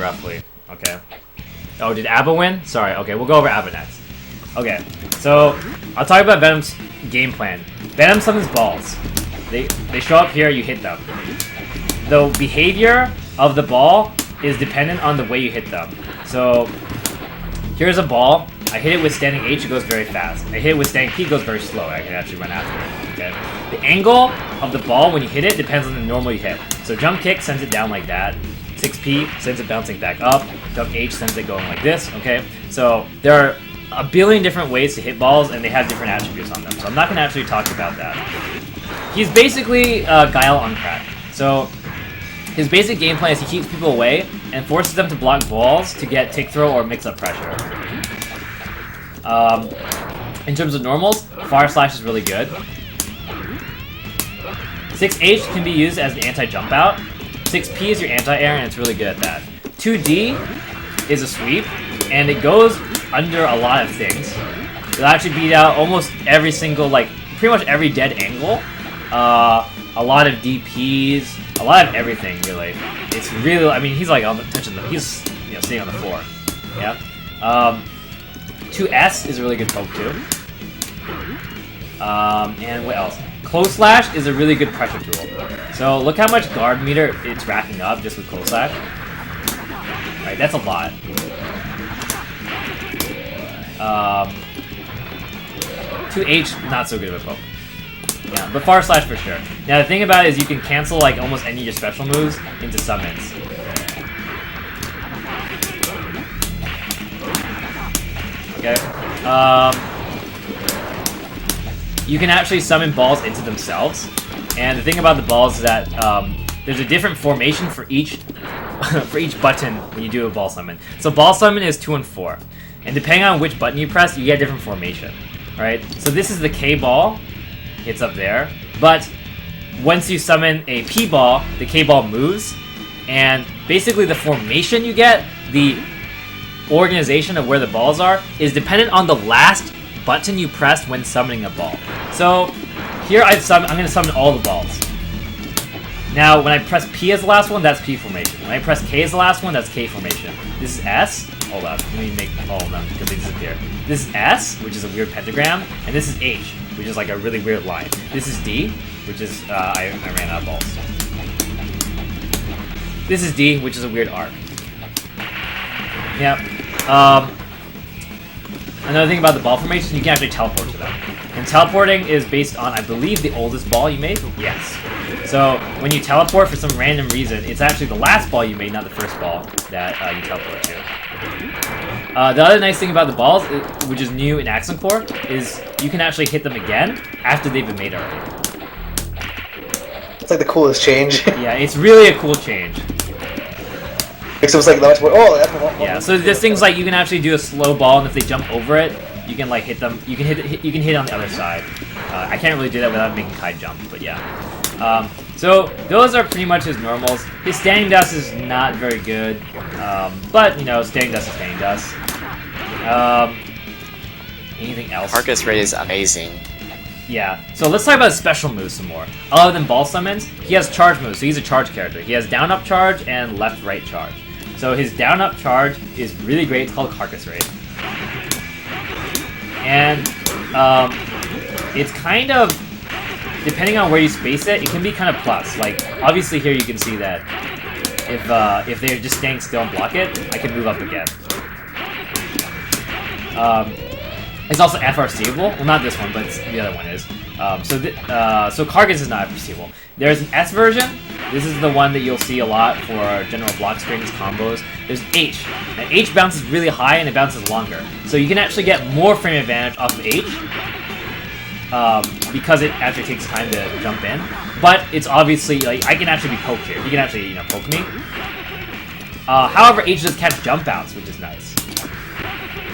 roughly. Okay. Oh, did Abba win? Sorry. Okay, we'll go over Abba next. Okay, so I'll talk about Venom's game plan. Venom summons balls. They show up here, you hit them. The behavior of the ball is dependent on the way you hit them. So here's a ball. I hit it with standing H, it goes very fast. I hit it with standing P, it goes very slow. I can actually run after it. Okay. The angle of the ball when you hit it depends on the normal you hit. So jump kick sends it down like that. 6P sends it bouncing back up. Jump H sends it going like this. Okay. So there are a billion different ways to hit balls, and they have different attributes on them. So I'm not going to actually talk about that. He's basically Guile on crack. So his basic game plan is he keeps people away and forces them to block balls to get tick throw or mix up pressure. In terms of normals, Fire Slash is really good. 6H can be used as an anti-jump out. 6P is your anti-air, and it's really good at that. 2D is a sweep, and it goes under a lot of things. It'll actually beat out almost every single, like, pretty much every dead angle. A lot of DPs, a lot of everything, really. It's really, I mean, he's like on the, he's, you know, sitting on the floor. Yeah. 2S is a really good poke too. And what else? Close Slash is a really good pressure tool. So look how much guard meter it's racking up just with Close Slash. Right, that's a lot. 2H, not so good of a poke. Yeah, but Far Slash for sure. Now the thing about it is you can cancel like almost any of your special moves into summons. Okay. You can actually summon balls into themselves. And the thing about the balls is that there's a different formation for each for each button when you do a ball summon. So ball summon is 2 and 4. And depending on which button you press, you get a different formation. Alright? So this is the K ball. It's up there. But once you summon a P ball, the K ball moves. And basically the formation you get, the organization of where the balls are, is dependent on the last button you pressed when summoning a ball. So here I'm going to summon all the balls. Now when I press P as the last one, that's P formation. When I press K as the last one, that's K formation. This is S. Hold up, let me make all of them because they disappear. This is S, which is a weird pentagram, and this is H, which is like a really weird line. This is D, which is I ran out of balls. This is D, which is a weird arc. Yep. Another thing about the ball formation, you can actually teleport to them. And teleporting is based on, I believe, the oldest ball you made? Yes. So, when you teleport for some random reason, it's actually the last ball you made, not the first ball that you teleport to. The other nice thing about the balls, which is new in Accent Core, is you can actually hit them again after they've been made already. It's like the coolest change. Yeah, it's really a cool change. So it's like that's what. Oh, that's what. Yeah. So there's things like you can actually do a slow ball, and if they jump over it, you can like hit them. You can hit on the other side. I can't really do that without making Kai jump, but yeah. So those are pretty much his normals. His standing dust is not very good, but you know, standing dust is standing dust. Anything else? Carcass Ray is amazing. Yeah, so let's talk about his special moves some more. Other than ball summons, he has charge moves, so he's a charge character. He has down-up charge and left-right charge. So his down-up charge is really great. It's called Carcass Ray. And it's kind of, depending on where you space it, it can be kind of plus. Like, obviously here you can see that if they're just staying still and block it, I can move up again. It's also FRCable. Well, not this one, but the other one is. So Carcass is not FRCable. There's an S version. This is the one that you'll see a lot for general block strings, combos. There's H. And H bounces really high and it bounces longer. So you can actually get more frame advantage off of H. Because it actually takes time to jump in. But it's obviously, like, I can actually be poked here. He can actually, you know, poke me. However, H does catch jump outs, which is nice.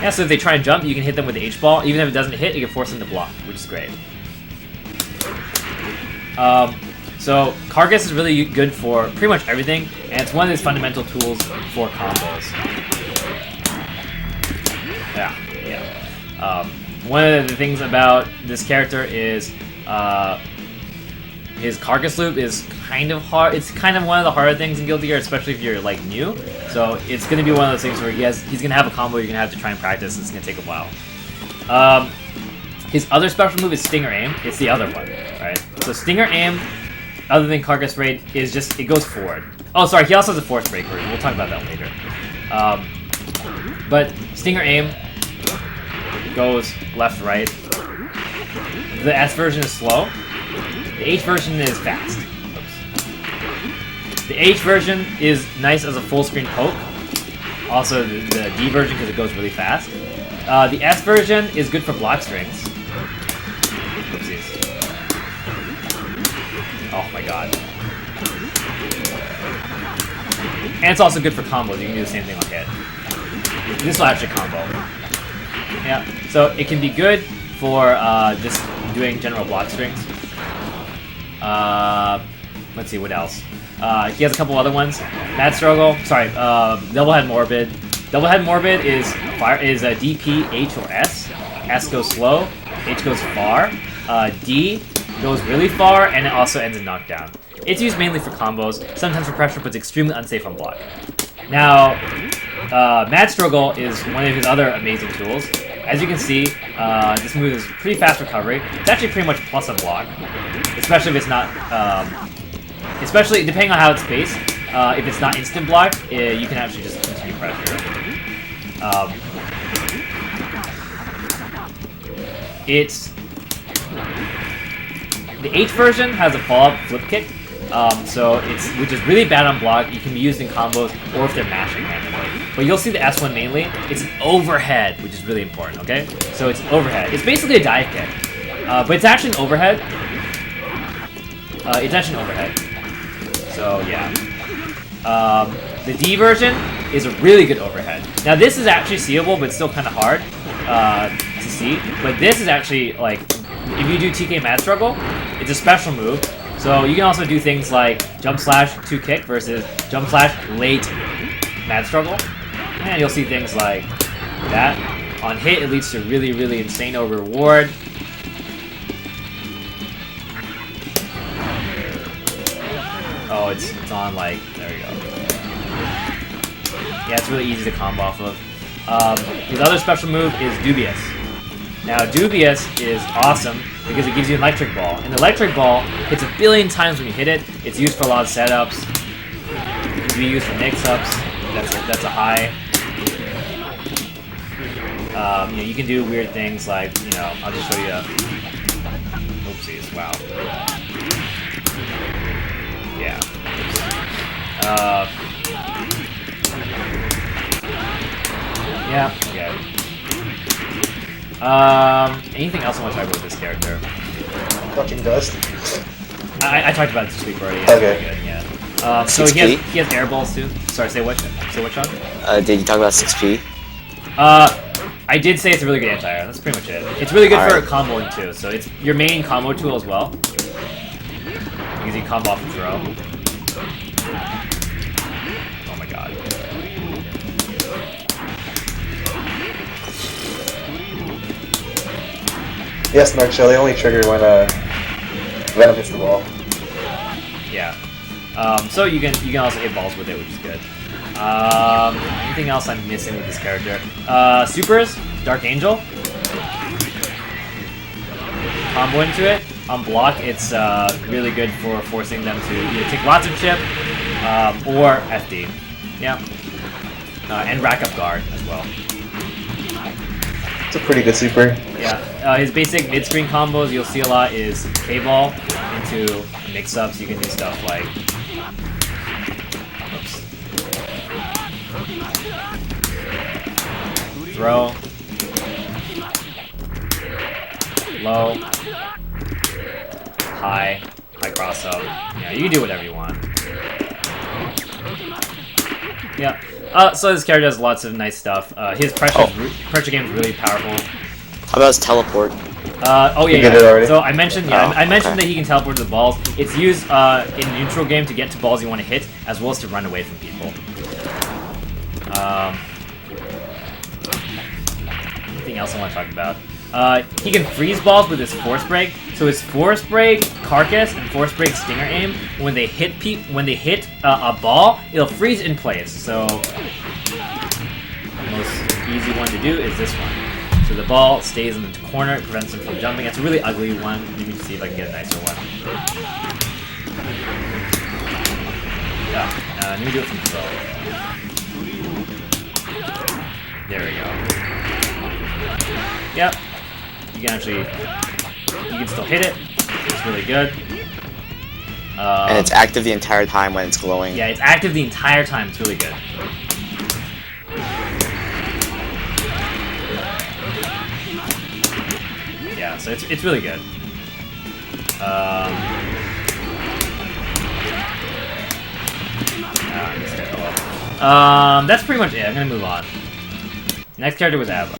Yeah, so if they try and jump, you can hit them with the H-ball. Even if it doesn't hit, you can force them to block, which is great. So Carcass is really good for pretty much everything, and it's one of his fundamental tools for combos. Yeah. One of the things about this character is his carcass loop is kind of hard. It's kind of one of the harder things in Guilty Gear, especially if you're like new. So it's gonna be one of those things where he's gonna have a combo you're gonna have to try and practice. It's gonna take a while. His other special move is Stinger Aim. It's the other one, right? So Stinger Aim, other than carcass raid, is just it goes forward. Oh, sorry. He also has a force break version. We'll talk about that later. But Stinger Aim goes left, right. The S version is slow. The H version is fast. Oops. The H version is nice as a full screen poke. Also the D version because it goes really fast. The S version is good for block strings. Oopsies. Oh my god. And it's also good for combos. You can do the same thing on hit. This will actually combo. Yeah. So it can be good for just doing general block strings. Let's see, what else? He has a couple other ones. Mad Struggle. Sorry, Double Head Morbid. Double Head Morbid is a DP, H, or S. S goes slow, H goes far, D goes really far, and it also ends in knockdown. It's used mainly for combos, sometimes for pressure, but it's extremely unsafe on block. Now, Mad Struggle is one of his other amazing tools. As you can see, this move is pretty fast recovery. It's actually pretty much plus on block, especially if it's not, especially depending on how it's spaced. If it's not instant block, you can actually just continue pressure. It's the H version has a follow-up flip kick, which is really bad on block. You can be used in combos or if they're mashing randomly. But you'll see the S1 mainly. It's an overhead, which is really important. Okay, so it's overhead. It's basically a dive kick, but it's actually an overhead. So yeah. The D version is a really good overhead. Now this is actually seeable, but still kind of hard to see. But this is actually, like, if you do TK Mad Struggle, it's a special move. So you can also do things like jump slash 2 kick versus jump slash late Mad Struggle. And you'll see things like that. On hit, it leads to really, really insane reward. Oh, it's on, like, there we go. Yeah, it's really easy to combo off of. His other special move is Dubious. Now, Dubious is awesome because it gives you an electric ball. And the electric ball hits a billion times when you hit it. It's used for a lot of setups. It can be used for mix-ups. That's a high. You can do weird things like, I'll just show you. Oopsies, wow. Yeah. Yeah, okay. Anything else I want to talk about with this character? Fucking dust. I talked about it this week already. Yeah, okay. Good, yeah. So he has air balls too. Sorry, say what, Sean? Did you talk about 6P? I did say it's a really good anti-air. That's pretty much it. It's really good for comboing too. So it's your main combo tool as well. Because you combo off and throw. Oh my god. Yes, Nutshell, they only trigger when Venom hits the wall. Yeah. So you can also hit balls with it, which is good. Anything else I'm missing with this character? Supers, Dark Angel. Combo into it. On block, it's really good for forcing them to either take lots of chip or FD. Yeah. And rack up guard as well. It's a pretty good super. Yeah. His basic mid-screen combos you'll see a lot is K-ball into mix-ups. You can do stuff like... Oops. Throw. Low. High cross up. Yeah, you can do whatever you want. Yeah. So this character does lots of nice stuff. His pressure game is really powerful. How about his teleport? Oh yeah. You did it already? So I mentioned, I mentioned okay. that he can teleport to the balls. It's used in neutral game to get to balls you want to hit, as well as to run away from people. Anything else I want to talk about? He can freeze balls with his force break. So his force break Carcass and Force Break Stinger Aim, when they hit a ball, it'll freeze in place. So the most easy one to do is this one. So the ball stays in the corner, it prevents them from jumping. It's a really ugly one. Let me see if I can get a nicer one. Let me do it from throw. There we go. Yep. You can still hit it. It's really good. And it's active the entire time when it's glowing. Yeah, it's active the entire time. It's really good. Yeah, so it's really good. That's pretty much it. I'm gonna move on. Next character was Ava.